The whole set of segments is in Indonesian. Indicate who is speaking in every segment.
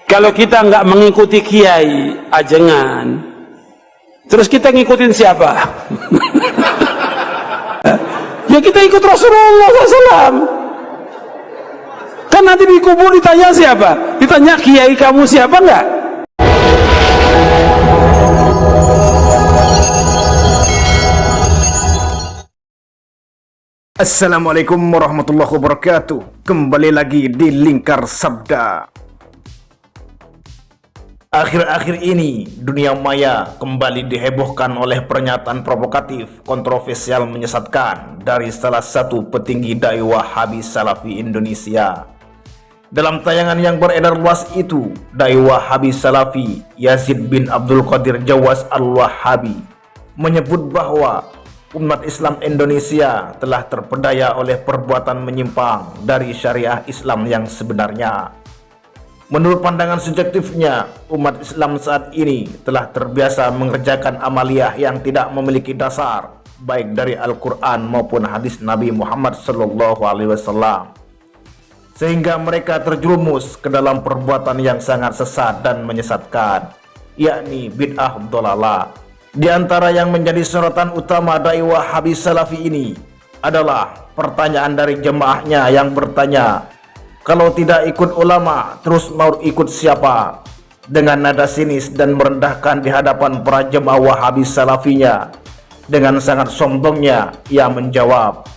Speaker 1: Kalau kita nggak mengikuti kiai ajengan, terus kita ngikutin siapa? Ya kita ikut Rasulullah SAW. Kan nanti di kubur ditanya siapa? Ditanya kiai kamu siapa enggak?
Speaker 2: Assalamualaikum warahmatullahi wabarakatuh. Kembali lagi di Lingkar Sabda. Akhir-akhir ini dunia maya kembali dihebohkan oleh pernyataan provokatif, kontroversial, menyesatkan dari salah satu petinggi dai Wahabi Salafi Indonesia. Dalam tayangan yang beredar luas itu, dai Wahabi Salafi Yazid bin Abdul Qadir Jawas Al-Wahabi menyebut bahwa umat Islam Indonesia telah terpedaya oleh perbuatan menyimpang dari syariah Islam yang sebenarnya. Menurut pandangan subjektifnya, umat Islam saat ini telah terbiasa mengerjakan amaliyah yang tidak memiliki dasar, baik dari Al-Quran maupun hadis Nabi Muhammad SAW. Sehingga mereka terjerumus ke dalam perbuatan yang sangat sesat dan menyesatkan, yakni bid'ah dhalalah. Di antara yang menjadi sorotan utama dai Wahabi Salafi ini adalah pertanyaan dari jemaahnya yang bertanya, kalau tidak ikut ulama, terus mau ikut siapa? Dengan nada sinis dan merendahkan di hadapan para jemaah Wahabi Salafinya. Dengan sangat sombongnya, ia menjawab,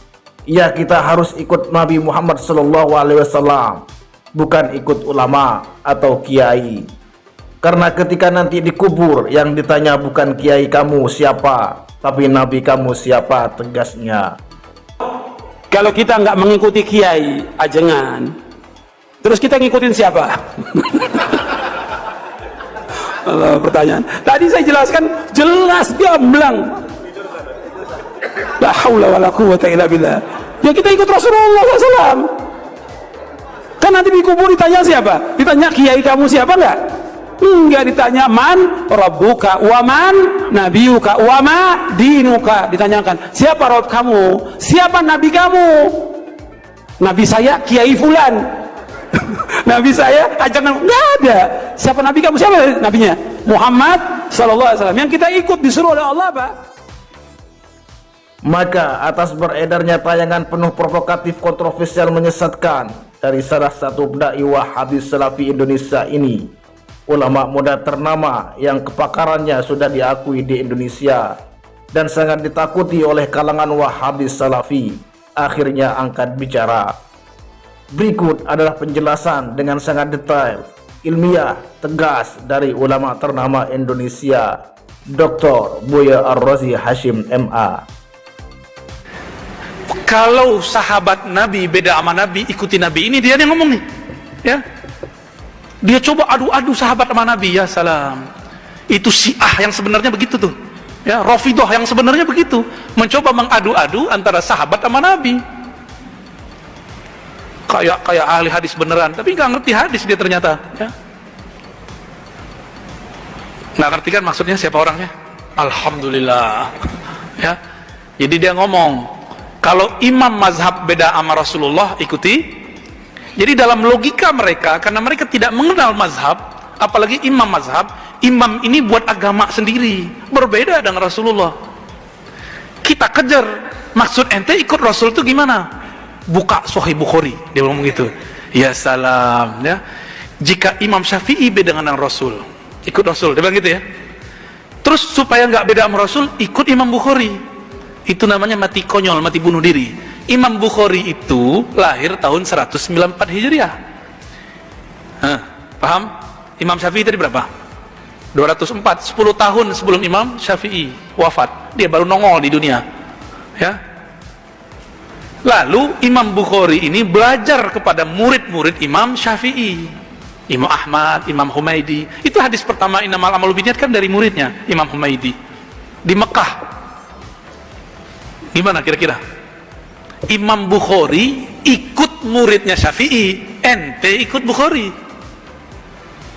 Speaker 2: ya kita harus ikut Nabi Muhammad SAW, bukan ikut ulama atau kiai. Karena ketika nanti dikubur, yang ditanya bukan kiai kamu siapa, tapi Nabi kamu siapa, tegasnya.
Speaker 1: Kalau kita nggak mengikuti kiai ajengan, terus kita ngikutin siapa? Allah, pertanyaan. Tadi saya jelaskan jelas gamblang. La haula wala quwwata illa billah. Ya kita ikut Rasulullah SAW. Kan nanti dikubur ditanya siapa? Ditanya kiai kamu siapa enggak? Enggak, ditanya man rabbuka wa man nabiyuka wa ma dinuka. Ditanyakan siapa Rabb kamu, siapa nabi kamu. Nabi saya kiai fulan. Nabi saya ajakan enggak ada. Siapa nabi kamu, siapa nabinya? Muhammad SAW. Yang kita ikut disuruh oleh Allah, Pak.
Speaker 2: Maka atas beredarnya tayangan penuh provokatif, kontroversial, menyesatkan dari salah satu dai Wahabi Salafi Indonesia ini, ulama muda ternama yang kepakarannya sudah diakui di Indonesia dan sangat ditakuti oleh kalangan Wahabi Salafi, akhirnya angkat bicara. Berikut adalah penjelasan dengan sangat detail, ilmiah, tegas dari ulama ternama Indonesia, Dr. Buya Ar-Razi Hashim MA.
Speaker 3: Kalau sahabat Nabi beda sama Nabi, ikuti Nabi, ini dia yang ngomong nih, ya. Dia coba adu-adu sahabat sama Nabi, ya salam. Itu Syiah yang sebenarnya begitu tuh, ya. Rafidhah yang sebenarnya begitu, mencoba mengadu-adu antara sahabat sama Nabi. Kayak ahli hadis beneran, tapi nggak ngerti hadis dia ternyata, ya. Nggak ngerti kan maksudnya siapa orangnya? Alhamdulillah, ya. Jadi dia ngomong, kalau imam mazhab beda sama Rasulullah, ikuti. Jadi dalam logika mereka, karena mereka tidak mengenal mazhab, apalagi imam mazhab, imam ini buat agama sendiri, berbeda dengan Rasulullah. Kita kejar, maksud ente ikut Rasul itu gimana? Buka Sahih Bukhari, dia ngomong gitu. Ya salam, ya. Jika Imam Syafi'i beda dengan Rasul, ikut Rasul, dia bilang gitu ya. Terus supaya nggak beda sama Rasul, ikut Imam Bukhari. Itu namanya mati konyol, mati bunuh diri. Imam Bukhari itu lahir tahun 194 Hijriah. Paham? Imam Syafi'i tadi berapa? 204, 10 tahun sebelum Imam Syafi'i wafat. Dia baru nongol di dunia, ya. Lalu Imam Bukhari ini belajar kepada murid-murid Imam Syafi'i, Imam Ahmad, Imam Humaidi. Itu hadis pertama innamal a'malu binniyat kan dari muridnya Imam Humaidi di Mekah. Gimana kira-kira? Imam Bukhari ikut muridnya Syafi'i, ente ikut Bukhari.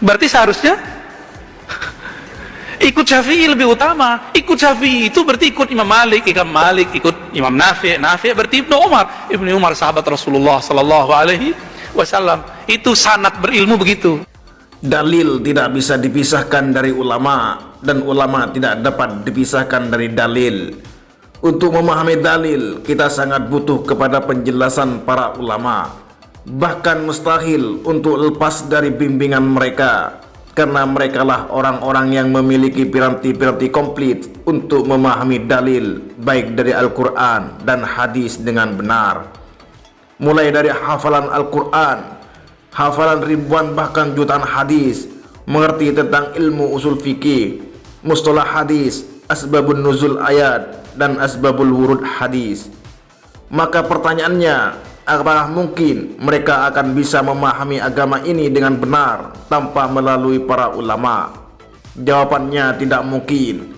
Speaker 3: Berarti seharusnya ikut Syafi'i lebih utama. Ikut Syafi'i itu berarti ikut Imam Malik, ikut Imam Nafi', berarti Ibnu Umar sahabat Rasulullah sallallahu alaihi wasallam. Itu sanad berilmu begitu.
Speaker 2: Dalil tidak bisa dipisahkan dari ulama, dan ulama tidak dapat dipisahkan dari dalil. Untuk memahami dalil, kita sangat butuh kepada penjelasan para ulama. Bahkan mustahil untuk lepas dari bimbingan mereka, karena merekalah orang-orang yang memiliki piranti-piranti komplit untuk memahami dalil, baik dari Al-Quran dan hadis dengan benar. Mulai dari hafalan Al-Quran, hafalan ribuan bahkan jutaan hadis, mengerti tentang ilmu usul fikih, mustalah hadis, asbabun nuzul ayat, dan asbabul wurud hadis. Maka pertanyaannya, apakah mungkin mereka akan bisa memahami agama ini dengan benar tanpa melalui para ulama? Jawabannya tidak mungkin.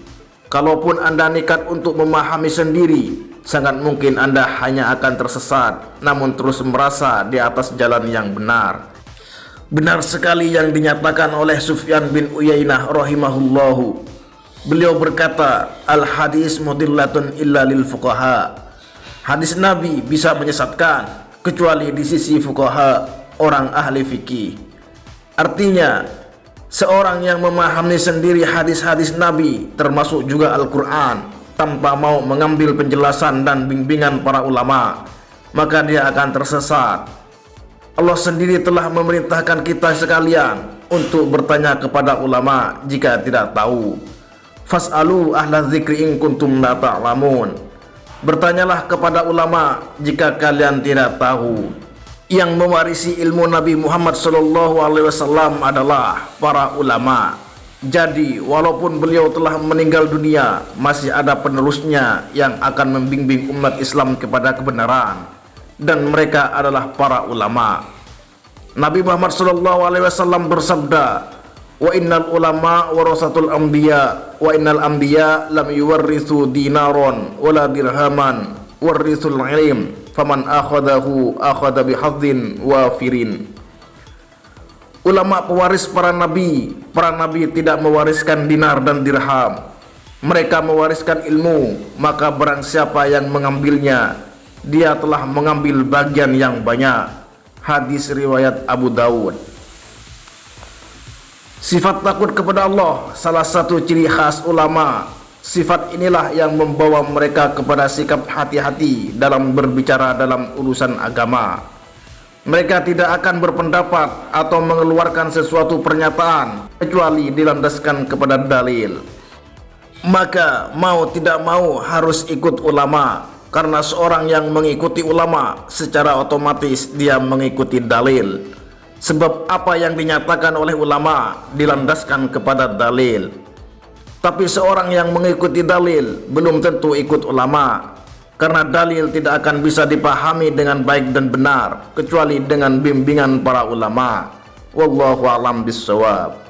Speaker 2: Kalaupun Anda nekat untuk memahami sendiri, sangat mungkin Anda hanya akan tersesat, namun terus merasa di atas jalan yang benar. Benar sekali yang dinyatakan oleh Sufyan bin Uyainah rahimahullahu. Beliau berkata, al-hadis mudillatun illa lil fuqaha. Hadis Nabi bisa menyesatkan kecuali di sisi fuqaha, orang ahli fikih. Artinya, seorang yang memahami sendiri hadis-hadis Nabi, termasuk juga Al-Quran, tanpa mau mengambil penjelasan dan bimbingan para ulama, maka dia akan tersesat. Allah sendiri telah memerintahkan kita sekalian untuk bertanya kepada ulama jika tidak tahu. Fas'alu ahla dzikri in kuntum la ta'lamun. Bertanyalah kepada ulama jika kalian tidak tahu. Yang mewarisi ilmu Nabi Muhammad SAW adalah para ulama. Jadi, walaupun beliau telah meninggal dunia, masih ada penerusnya yang akan membimbing umat Islam kepada kebenaran, dan mereka adalah para ulama. Nabi Muhammad SAW bersabda, wa innal ulama warasatul anbiya, wa innal anbiya lam yuwarrithu dinaron wala dirhaman, warithul ilm, faman akhadahu akhadha bihadzin wafirin. Ulama pewaris para nabi tidak mewariskan dinar dan dirham. Mereka mewariskan ilmu, maka barang siapa yang mengambilnya, dia telah mengambil bagian yang banyak. Hadis riwayat Abu Dawud. Sifat takut kepada Allah salah satu ciri khas ulama. Sifat inilah yang membawa mereka kepada sikap hati-hati dalam berbicara dalam urusan agama. Mereka tidak akan berpendapat atau mengeluarkan sesuatu pernyataan kecuali dilandaskan kepada dalil. Maka mau tidak mau harus ikut ulama, karena seorang yang mengikuti ulama secara otomatis dia mengikuti dalil. Sebab apa yang dinyatakan oleh ulama dilandaskan kepada dalil. Tapi seorang yang mengikuti dalil belum tentu ikut ulama, karena dalil tidak akan bisa dipahami dengan baik dan benar kecuali dengan bimbingan para ulama. Wallahu a'lam bishawab.